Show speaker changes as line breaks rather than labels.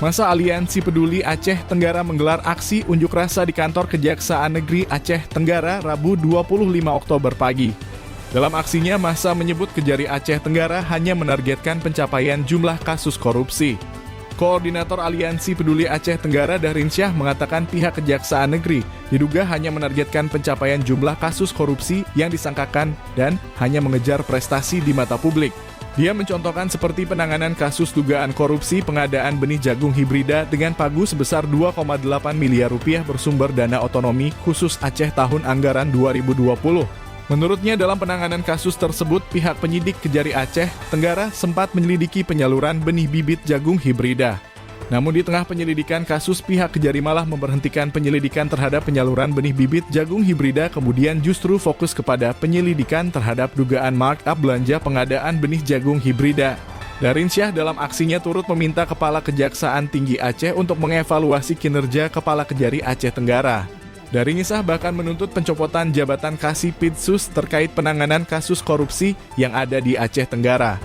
Masa Aliansi Peduli Aceh Tenggara menggelar aksi unjuk rasa di kantor Kejaksaan Negeri Aceh Tenggara Rabu 25 Oktober pagi. Dalam aksinya, massa menyebut Kejari Aceh Tenggara hanya menargetkan pencapaian jumlah kasus korupsi. Koordinator Aliansi Peduli Aceh Tenggara Dahrin Syah mengatakan pihak Kejaksaan Negeri diduga hanya menargetkan pencapaian jumlah kasus korupsi yang disangkakan dan hanya mengejar prestasi di mata publik. Dia mencontohkan seperti penanganan kasus dugaan korupsi pengadaan benih jagung hibrida dengan pagu sebesar 2,8 miliar rupiah bersumber dana otonomi khusus Aceh tahun anggaran 2020. Menurutnya dalam penanganan kasus tersebut, pihak penyidik Kejari Aceh Tenggara sempat menyelidiki penyaluran benih bibit jagung hibrida. Namun di tengah penyelidikan kasus, pihak Kejari malah memberhentikan penyelidikan terhadap penyaluran benih bibit jagung hibrida, kemudian justru fokus kepada penyelidikan terhadap dugaan markup belanja pengadaan benih jagung hibrida. Dahrin Syah dalam aksinya turut meminta Kepala Kejaksaan Tinggi Aceh untuk mengevaluasi kinerja Kepala Kejari Aceh Tenggara. Dahrin Syah bahkan menuntut pencopotan jabatan Kasipidsus terkait penanganan kasus korupsi yang ada di Aceh Tenggara.